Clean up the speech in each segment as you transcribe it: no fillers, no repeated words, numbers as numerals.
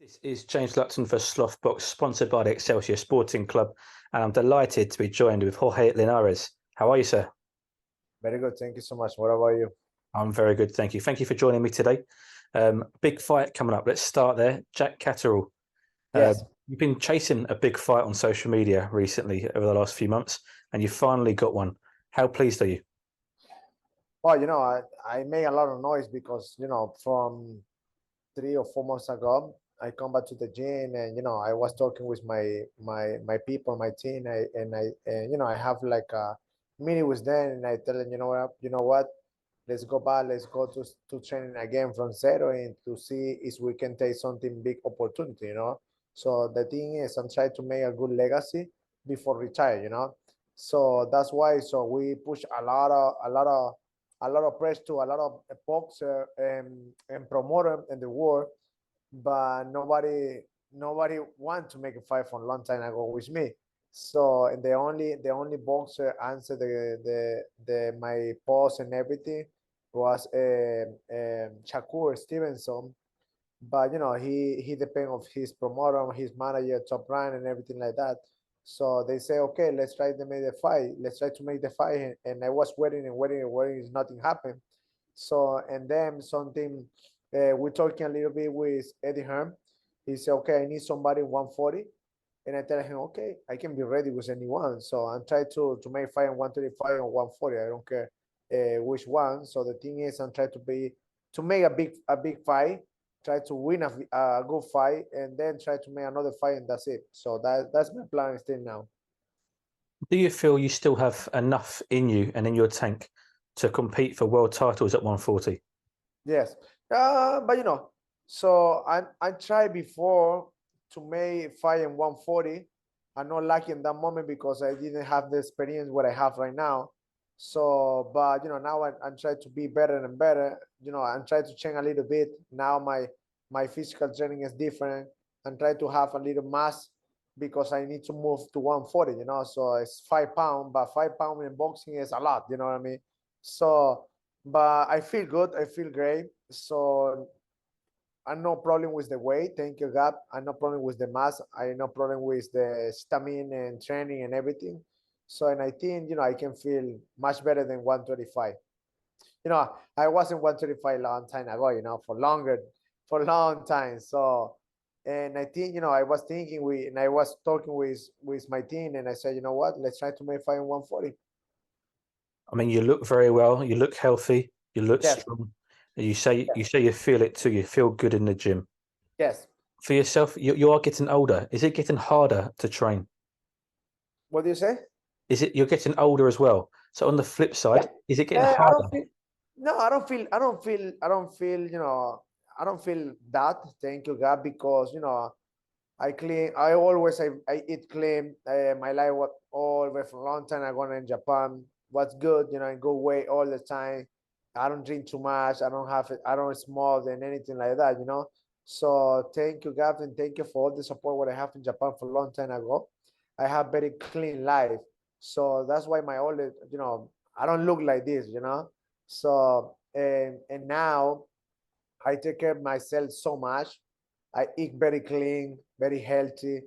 This is James Lupton for Slothbox, sponsored by the Excelsior Sporting Club, and I'm delighted to be joined with Jorge Linares. How are you, sir? Very good. Thank you so much. What about you? I'm very good, thank you. Thank you for joining me today. Big fight coming up. Let's start there. Jack Catterall. Yes. You've been chasing a big fight on social media recently over the last few months, and you finally got one. How pleased are you? Well, I made a lot of noise because, from 3 or 4 months ago, I come back to the gym and, I was talking with my people, my team, and I have like a meeting with them and I tell them, you know what, let's go back, let's go to training again from zero and to see if we can take something big opportunity. So the thing is, I'm trying to make a good legacy before retire. So that's why. So we push a lot of press to a lot of boxer and promoter in the world, but nobody want to make a fight for a long time ago with me. So and the only boxer answer the my post and everything was Shakur Stevenson, but he depend of his promoter, his manager, Top Rank, and everything like that. So they say, okay, let's try to make the fight. Let's try to make the fight. And I was waiting and waiting and waiting. Nothing happened. So and then something we're talking a little bit with Eddie Hearn. He said, okay, I need somebody 140. And I tell him, okay, I can be ready with anyone. So I'm trying to make fight in 135 or 140. I don't care which one. So the thing is, I'm trying to make a big fight, try to win a good fight, and then try to make another fight, and that's it. So that's my plan still now. Do you feel you still have enough in you and in your tank to compete for world titles at 140? Yes, but so I tried before to make fight in 140. I'm not lucky in that moment because I didn't have the experience what I have right now. So, but now I'm trying to be better and better. I'm trying to change a little bit. Now my physical training is different. I'm trying to have a little mass because I need to move to 140. So it's 5 pounds, but 5 pounds in boxing is a lot. You know what I mean? So, but I feel good. I feel great. So I no problem with the weight. Thank you, God. I no problem with the mass. I no problem with the stamina and training and everything. So, and I think, I can feel much better than 135. I wasn't 135 long time ago, for a long time. So, and I think, I was thinking and I was talking with my team and I said, you know what, let's try to make fight in 140. I mean, you look very well. You look healthy. You look Yes. strong. You say you feel it too. You feel good in the gym. Yes. For yourself, you are getting older. Is it getting harder to train? What do you say? Is it you're getting older as well? So on the flip side, is it getting I harder? don't feel. No, I don't feel that. Thank you, God, because I clean. I always I eat clean. My life was always for a long time. I gone in Japan. What's good? I go away all the time. I don't drink too much. I don't have it. I don't smoke and anything like that. So thank you, God, and thank you for all the support what I have in Japan for a long time ago. I have very clean life. So that's why my old, I don't look like this. So and now I take care of myself so much. I eat very clean, very healthy,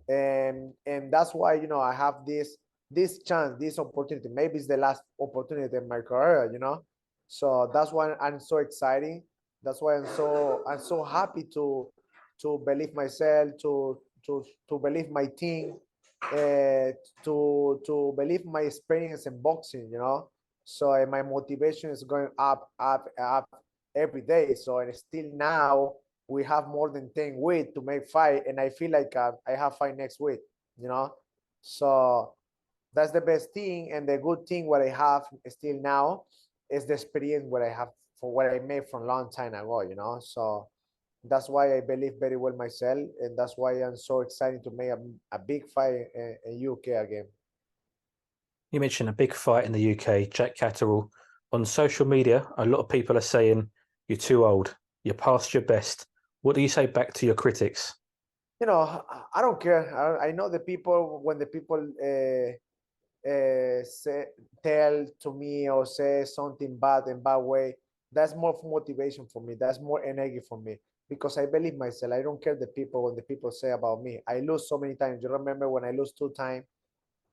and that's why I have this chance, this opportunity. Maybe it's the last opportunity in my career. So that's why I'm so excited. That's why I'm so happy to believe myself, to believe my team, uh, to believe my experience in boxing. So my motivation is going up, up, up every day. So and still now we have more than 10 weeks to make fight, and I feel like I have fight next week. You know, so that's the best thing, and the good thing what I have still now is the experience what I have for what I made from a long time ago. So that's why I believe very well myself, and that's why I'm so excited to make a big fight in UK again. You mentioned a big fight in the UK, Jack Catterall. On social media, a lot of people are saying you're too old. You're past your best. What do you say back to your critics? I don't care. I know the people when the people tell to me or say something bad in bad way. That's more motivation for me. That's more energy for me. because I believe myself. I don't care when the people say about me. I lose so many times. You remember when I lose 2 times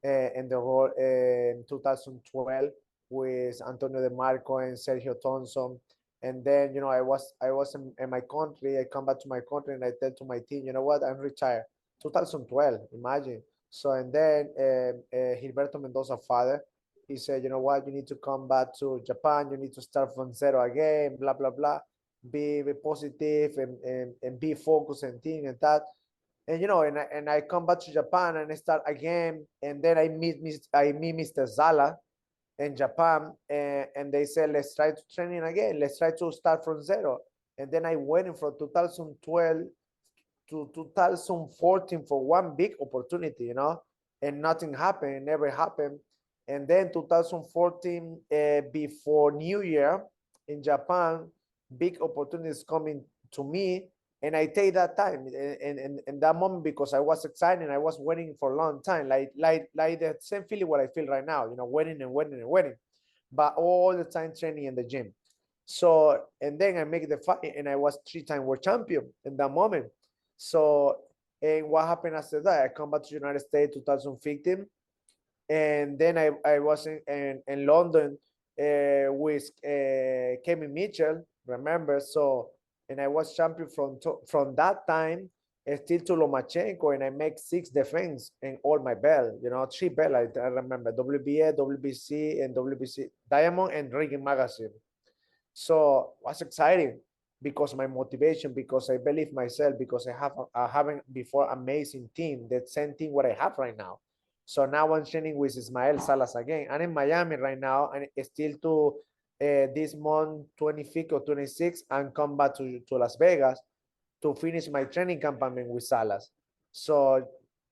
in the role in 2012 with Antonio De Marco and Sergio Thompson. And then, I was in my country. I come back to my country and I tell to my team, you know what, I'm retired. 2012, imagine. So, and then Gilberto Mendoza's father, he said, you know what, you need to come back to Japan. You need to start from zero again, blah, blah, blah. Be positive and be focused and thing and that. And I come back to Japan and I start again, and then I meet Mr. Zala in Japan, and they said, let's try to training again, let's try to start from zero. And then I went from 2012 to 2014 for one big opportunity, and nothing happened, it never happened. And then 2014, before New Year in Japan, big opportunities coming to me, and I take that time in that moment because I was excited. I was waiting for a long time, like the same feeling what I feel right now, waiting and waiting and waiting, but all the time training in the gym. So, and then I make the fight, and I was 3-time world champion in that moment. So, and what happened after that? I come back to United States 2015, and then I was in London with Kevin Mitchell, remember? So, and I was champion from that time still to Lomachenko, and I make 6 defense in all my belt, 3 belt. I remember WBA, WBC, and WBC Diamond and Ring Magazine. So it was exciting because my motivation, because I believe myself, because I haven't before amazing team, that same team what I have right now. So now I'm training with Ismael Salas again. I'm in Miami right now, and still to this month 25th or 26th, and come back to Las Vegas to finish my training campaign with Salas. So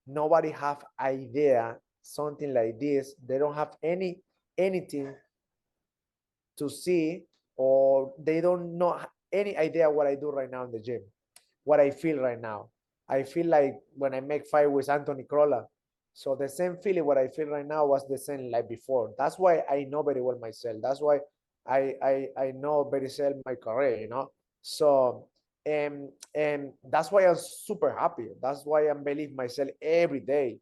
nobody have idea something like this. They don't have anything to see, or they don't know any idea what I do right now in the gym, what I feel right now. I feel like when I make fight with Anthony Crolla. So the same feeling what I feel right now was the same like before. That's why I know very well myself. That's why I know very well my career. So and that's why I'm super happy. That's why I believe myself every day.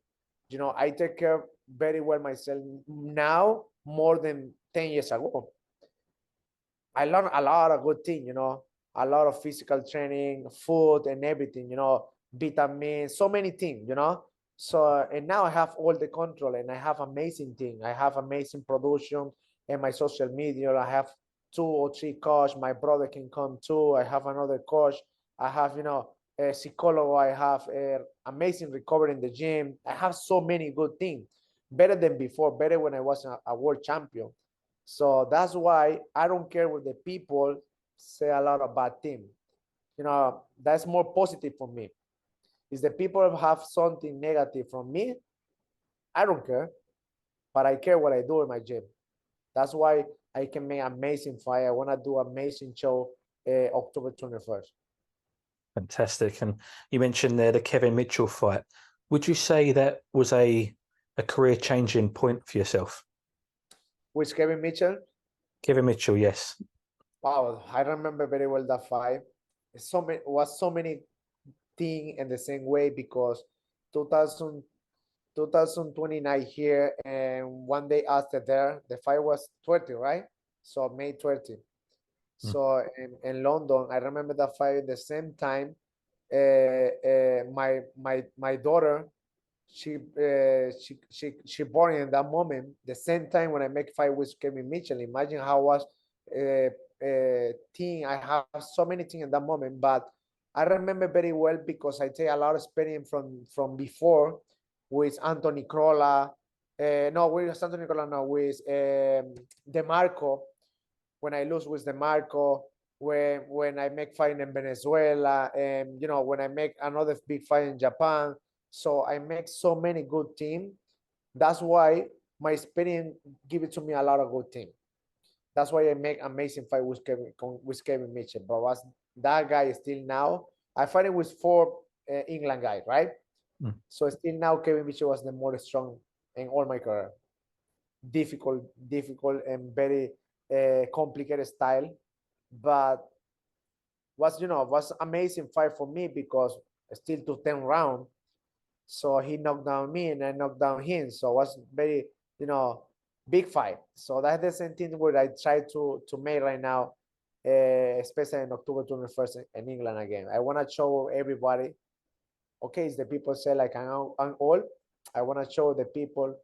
I take care very well myself now more than 10 years ago. I learned a lot of good things, a lot of physical training, food and everything, vitamins, so many things. So, and now I have all the control, and I have amazing thing. I have amazing production and my social media. I have 2 or 3 coach. My brother can come too. I have another coach. I have, a psychology. I have amazing recovery in the gym. I have so many good things, better than before, better when I was a world champion. So that's why I don't care what the people say a lot of bad things. That's more positive for me. If the people have something negative from me, I don't care, but I care what I do in my gym. That's why I can make amazing fight. I want to do amazing show October 21st. Fantastic. And you mentioned there the Kevin Mitchell fight. Would you say that was a career changing point for yourself? With Kevin Mitchell? Kevin Mitchell, yes. Wow, I remember very well that fight. Was so many things in the same way because 2000, 2029 here, and one day after there, the fight was 20, right? So May 20. So in London, I remember that fight at the same time. My daughter, she born in that moment, the same time when I make fight with Kevin Mitchell. Imagine how was thing. I have so many things in that moment, but I remember very well because I take a lot of experience from before with Anthony Crolla. No, with Anthony Crolla, no, with DeMarco. When I lose with DeMarco, when I make fight in Venezuela, and when I make another big fight in Japan. So I make so many good teams. That's why my experience give it to me a lot of good teams. That's why I make amazing fight with Kevin Mitchell. But was that guy still now? I fight it with 4 England guys, right? So still now Kevin Mitchell was the more strong in all my career. Difficult, and very complicated style, but was amazing fight for me because still to 10 round. So he knocked down me and I knocked down him. So it was very, big fight. So that's the same thing what I try to make right now, especially in October 21st in England again. I want to show everybody, okay, it's the people say like I'm old. I want to show the people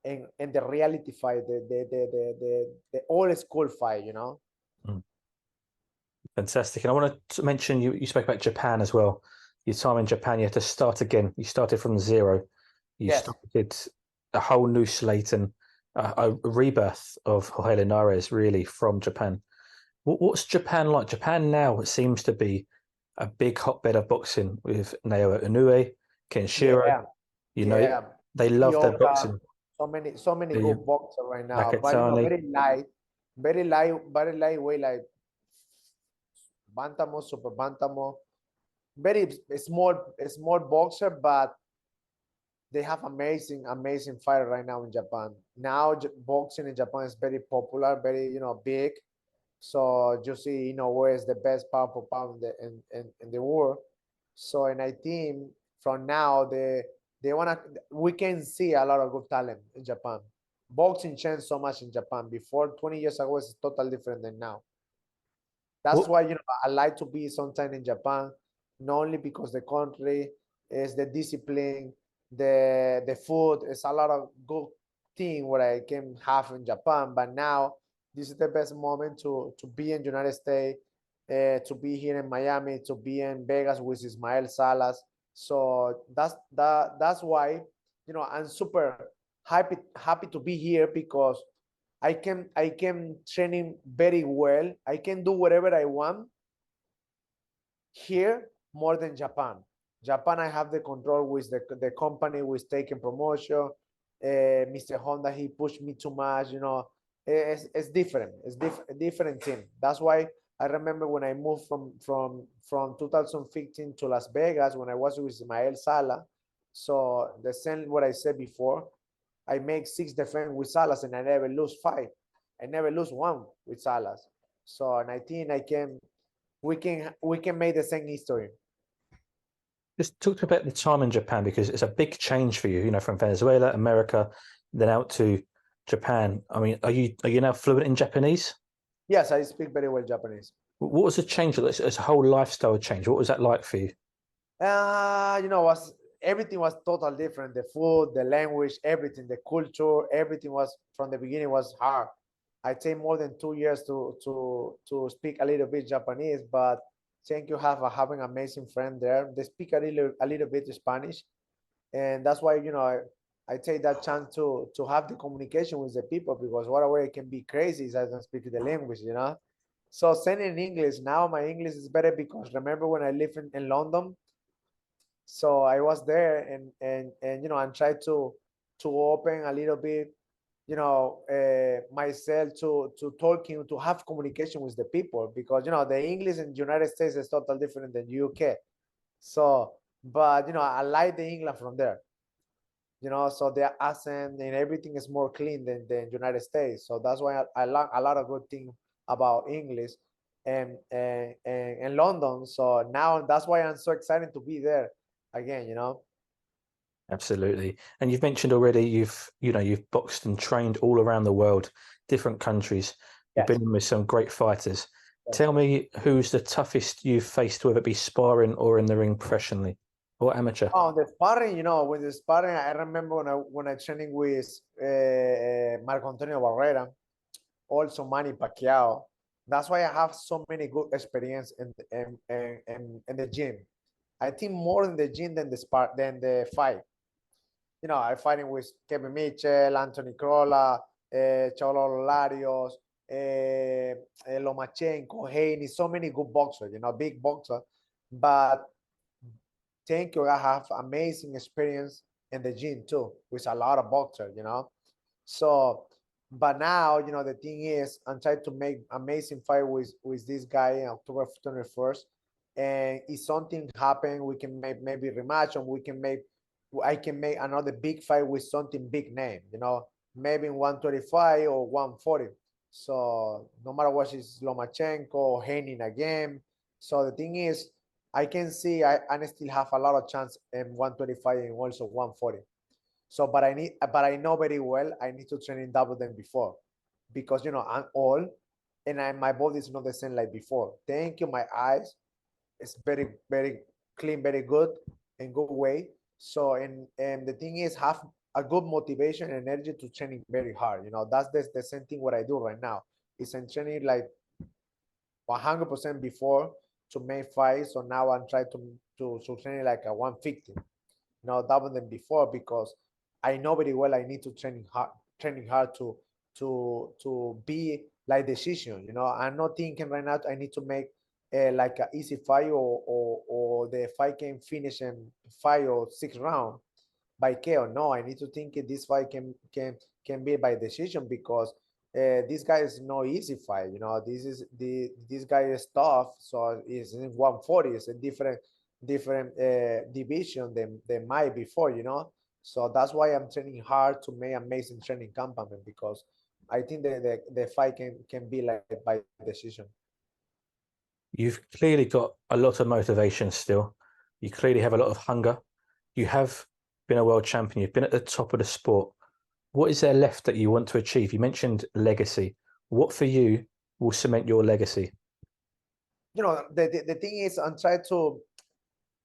in the reality fight, the old school fight, Mm. Fantastic. And I want to mention you spoke about Japan as well. Your time in Japan, you had to start again. You started from zero. You Yes. started a whole new slate and a rebirth of Jorge Linares, really, from Japan. What's Japan like? Japan now seems to be a big hotbed of boxing with Naoya Inoue, Kenshiro. Yeah, They love their Yoga, boxing. so many The good boxers right now, but Nakatani. very lightweight, like bantamo, super bantamo, very small boxer, but they have amazing fighter right now in Japan. Now boxing in Japan is very popular, very big. So you see, where is the best pound for pound in the world. So and I think from now we can see a lot of good talent in Japan. Boxing changed so much in Japan. Before 20 years ago, it's totally different than now. That's What why I like to be sometime in Japan, not only because the country is the discipline, the food is a lot of good thing what I can have in Japan. But now this is the best moment to be in United States, to be here in Miami, to be in Vegas with Ismael Salas. So that's why I'm super happy to be here because I can training very well. I can do whatever I want here more than Japan. Japan, I have the control with the company with taking promotion. Mr. Honda, he pushed me too much. It's different. It's different team. That's why I remember when I moved from 2015 to Las Vegas when I was with Ismael Sala. So the same what I said before. I make 6 defense with Salas and I never lose 5. I never lose 1 with Salas. So and I think we can make the same history. Just talk about the time in Japan because it's a big change for you, from Venezuela, America, then out to Japan. I mean, are you now fluent in Japanese? Yes, I speak very well Japanese. What was the change? It's a whole lifestyle change. What was that like for you? Everything was totally different. The food, the language, everything, the culture, everything was from the beginning was hard. I take more than 2 years to speak a little bit Japanese, but thank you having an amazing friend there. They speak a little bit Spanish, and that's why I take that chance to have the communication with the people because whatever it can be crazy is I don't speak the language. So sending in English now, my English is better because remember when I lived in London, so I was there and tried to open a little bit myself to talking to have communication with the people because the English in the United States is totally different than UK. So but I like the England from there, so their accent and everything is more clean than the United States. So that's why I learned a lot of good things about English and London. So now that's why I'm so excited to be there again. Absolutely. And you've mentioned already you've boxed and trained all around the world, different countries. You've Yes. been with some great fighters. Yes. Tell me who's the toughest you've faced, whether it be sparring or in the ring professionally or amateur. Oh, the sparring, with the sparring, I remember when I training with Marco Antonio Barrera, also Manny Pacquiao. That's why I have so many good experience in the gym. I think more in the gym than the fight. I fighting with Kevin Mitchell, Anthony Crolla, Cholo Larios, Lomachenko, Haney, so many good boxers, big boxer. But thank you, I have amazing experience in the gym too, with a lot of boxers. So, but now, the thing is, I'm trying to make amazing fight with this guy on October 21st. And if something happen, we can make maybe rematch, and I can make another big fight with something big name, maybe in 135 or 140. So no matter what, is Lomachenko or Henin again. So the thing is, I can see I still have a lot of chance in 125 and also 140. So, but I know very well I need to train in double than before, because I'm old, and my body is not the same like before. Thank you, my eyes, it's very clean, very good, and good way. So, and the thing is, have a good motivation and energy to training very hard. That's the same thing what I do right now. Is I'm training like 100% before to make fight. So now I'm trying to train like a 150. Double than before, because I know very well I need to training hard to be like decision. I'm not thinking right now I need to make like an easy fight, or the fight can finish in 5 or 6 rounds by KO. No, I need to think this fight can be by decision, because this guy is no easy fight. This guy is tough, so it's in 140. It's a different division than my before. So that's why I'm training hard to make amazing training campaign, because I think the fight can be like by decision. You've clearly got a lot of motivation still. You clearly have a lot of hunger. You have been a world champion. You've been at the top of the sport. What is there left that you want to achieve? You mentioned legacy. What for you will cement your legacy? The thing is, I'm trying to,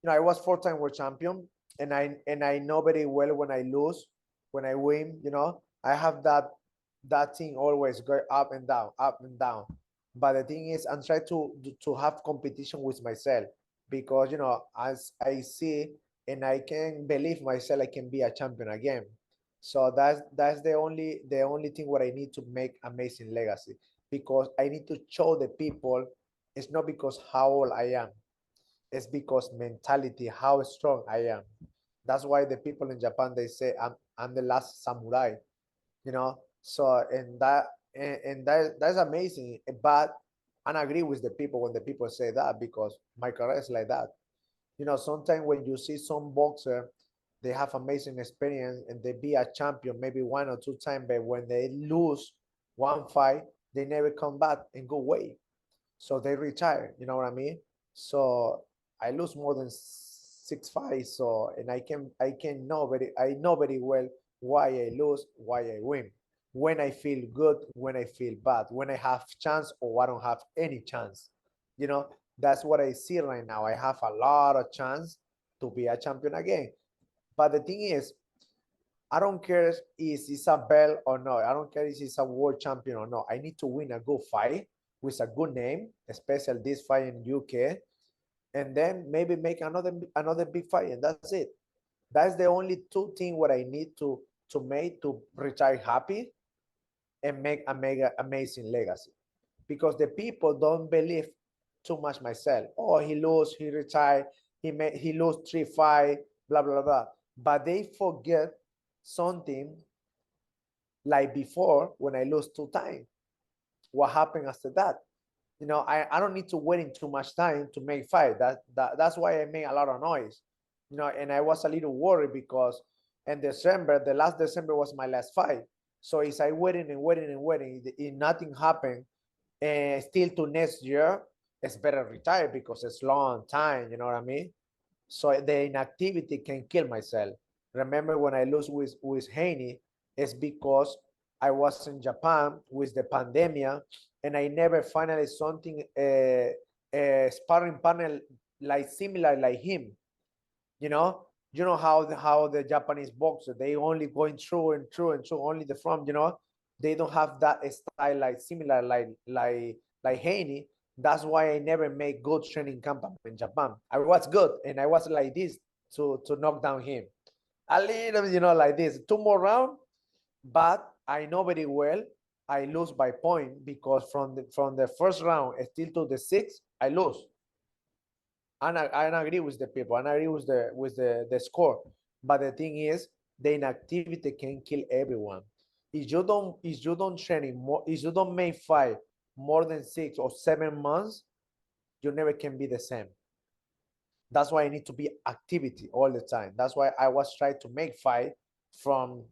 I was 4-time world champion, and I know very well when I lose, when I win. I have that thing always go up and down, up and down. But the thing is, I'm trying to have competition with myself, because as I see and I can believe myself, I can be a champion again. So that's the only thing what I need to make amazing legacy, because I need to show the people it's not because how old I am, it's because mentality, how strong I am. That's why the people in Japan, they say I'm the last samurai. So, that's amazing. But I agree with the people when the people say that, because my career is like that. Sometimes when you see some boxer, they have amazing experience and they be a champion maybe 1 or 2 times, but when they lose one fight, they never come back and go away. So they retire. You know what I mean? So I lose more than 6 fights. So, and I know very well why I lose, why I win. When I feel good, when I feel bad, when I have chance or I don't have any chance. You know, that's what I see right now. I have a lot of chance to be a champion again. But the thing is, I don't care if it's a belt or not. I don't care if it's a world champion or not. I need to win a good fight with a good name, especially this fight in UK, and then maybe make another big fight, and that's it. That's the only two things what I need to make to retire happy and make a mega amazing legacy. Because the people don't believe too much myself. Oh, he lost, he retired, he lost 3 fight, blah blah blah. But they forget something, like before when I lose 2 times. What happened after that? I don't need to wait in too much time to make fight. That's why I made a lot of noise. And I was a little worried, because in December, the last December was my last fight. So if I waiting and waiting and waiting, if nothing happened, and still to next year, it's better retire, because it's long time. You know what I mean? So the inactivity can kill myself. Remember when I lose with Haney, it's because I was in Japan with the pandemic, and I never finally something sparring partner like similar like him. You know, how the Japanese boxer, they only going through and through and through only the front. They don't have that style like similar like Haney. That's why I never make good training camp in Japan. I was good and I was like this to knock down him a little, like this 2 more rounds. But I know very well I lose by point, because from the first round still to the sixth, I lose. I agree with the people. I agree with the score. But the thing is, the inactivity can kill everyone. If you don't training more, if you don't make fight more than 6 or 7 months, you never can be the same. That's why I need to be activity all the time. That's why I was trying to make fight from,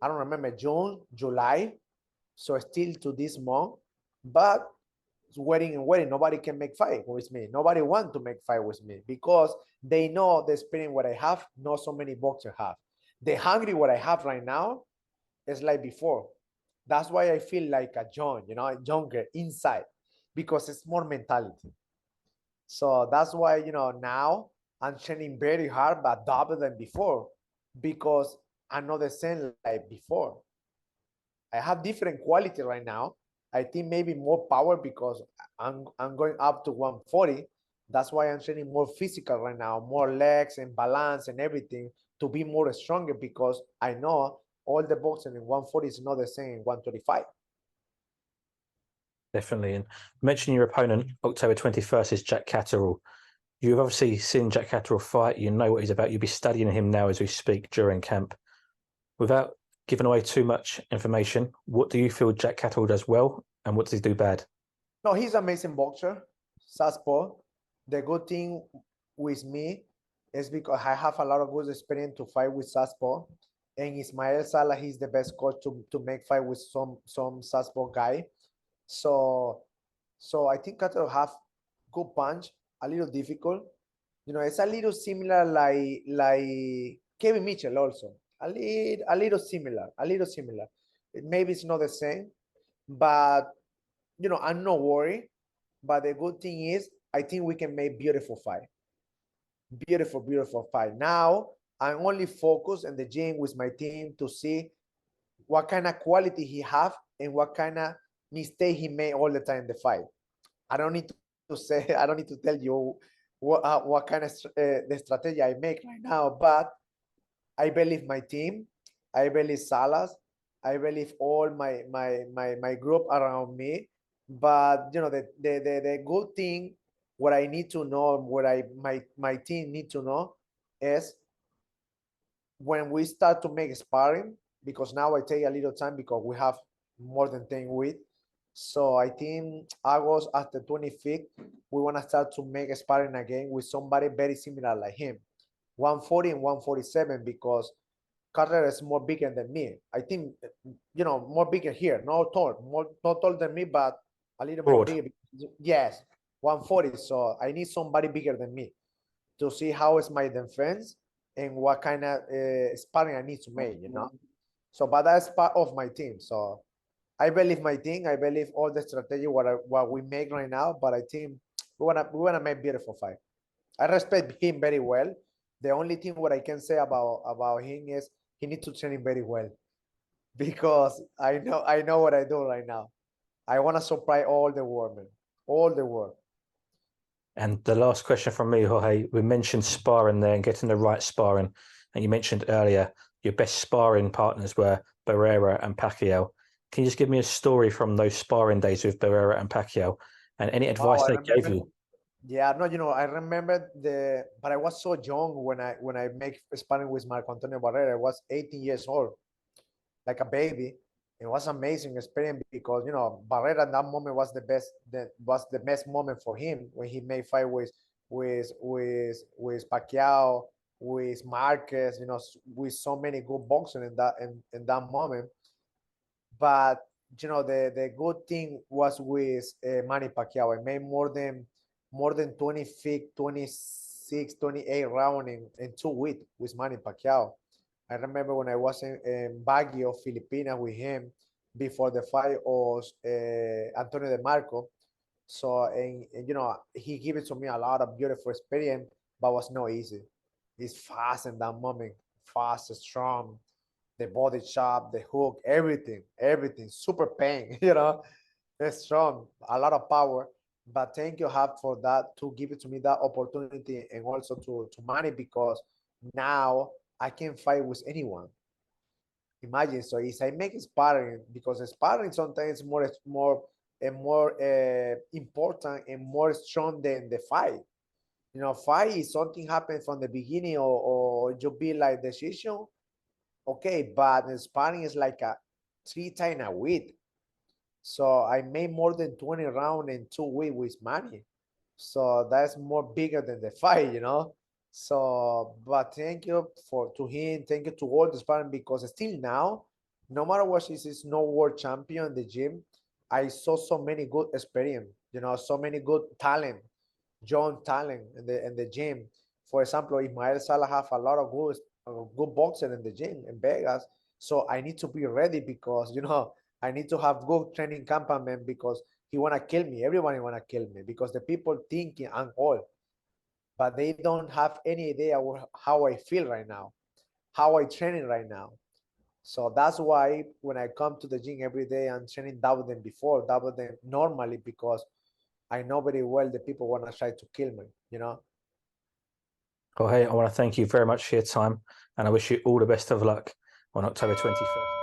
I don't remember, June, July, so still to this month. But waiting and waiting. Nobody can make fight with me. Nobody want to make fight with me because they know the experience what I have, not so many boxers have. The hungry what I have right now is like before. That's why I feel like a John, you know, younger inside, because it's more mentality. So that's why, you know, now I'm training very hard, but double than before, because I'm not the same like before. I have different quality right now. I think maybe more power because I'm going up to 140. That's why I'm training more physical right now, more legs and balance and everything to be more stronger, because I know all the boxing in 140 is not the same in 135. Definitely. And mentioning your opponent, October 21st is Jack Catterall. You've obviously seen Jack Catterall fight. You know what he's about. You'll be studying him now as we speak during camp. Without giving away too much information, what do you feel Jack Catterall does well and what does he do bad? No, he's an amazing boxer, southpaw. The good thing with me is because I have a lot of good experience to fight with southpaw, and Ismael Salas, he's the best coach to make fight with some southpaw guy. So I think Catterall have good punch, a little difficult. You know, it's a little similar like Kevin Mitchell also. A little similar, a little similar. Maybe it's not the same, but you know, I'm not worried. But the good thing is, I think we can make beautiful fight. Beautiful, beautiful fight. Now, I'm only focused in the gym with my team to see what kind of quality he have and what kind of mistake he made all the time in the fight. I don't need to say, I don't need to tell you what kind of the strategy I make right now, but I believe my team, I believe Salas, I believe all my group around me. But you know, the good thing, what I need to know, what my team need to know is when we start to make sparring, because now I take a little time because we have more than 10 weeks. So I think August after 25th, we want to start to make sparring again with somebody very similar like him, 140 and 147, because Carter is more bigger than me. I think, you know, more bigger here, not tall, more not tall than me, but a little more Broad. bigger. Yes, 140. So I need somebody bigger than me to see how is my defense and what kind of sparring I need to make, you know. So, but that's part of my team. So I believe my team. I believe all the strategy what we make right now. But I think we wanna make beautiful fight. I respect him very well. The only thing what I can say about him is he needs to train very well, because I know what I do right now. I want to surprise all the world, man, all the world. And the last question from me, Jorge, we mentioned sparring there and getting the right sparring. And you mentioned earlier your best sparring partners were Barrera and Pacquiao. Can you just give me a story from those sparring days with Barrera and Pacquiao and any advice Wow, I they gave remember. you? Yeah, no, you know, I remember but I was so young when I make sparring with Marco Antonio Barrera. I was 18 years old, like a baby. It was amazing experience because you know Barrera at that moment was the best. That was the best moment for him when he made fight with Pacquiao, with Marquez. You know, with so many good boxing in that moment. But you know, the good thing was with Manny Pacquiao. I made more than 25, 26, 28 round in 2 weeks with Manny Pacquiao. I remember when I was in Baguio, Filipinas with him before the fight was Antonio De Marco. So, and you know, he gave it to me a lot of beautiful experience, but was not easy. He's fast in that moment, fast, strong, the body chop, the hook, everything, super pain, you know, it's strong, a lot of power. But thank you, Hub, for that, to give it to me that opportunity, and also to Manny, because now I can fight with anyone. Imagine, so if I make sparring, because sparring sometimes more important and more strong than the fight. You know, fight is something happens from the beginning, or you be like decision. Okay, but sparring is like a 3 times a week. So I made more than 20 rounds in 2 weeks with Manny. So that's more bigger than the fight, you know. So, but thank you to him, thank you to all the sparring, because still now, no matter what, is no world champion in the gym. I saw so many good experience, you know, so many good talent, young talent in the gym. For example, Ismael Salas have a lot of good boxers in the gym in Vegas. So I need to be ready because you know I need to have good training campament because he wanna kill me. Everybody wanna kill me because the people thinking I'm old, but they don't have any idea how I feel right now, how I training right now. So that's why when I come to the gym every day, I'm training double than before, double than normally because I know very well the people want to try to kill me, you know. Jorge, I want to thank you very much for your time, and I wish you all the best of luck on October 21st.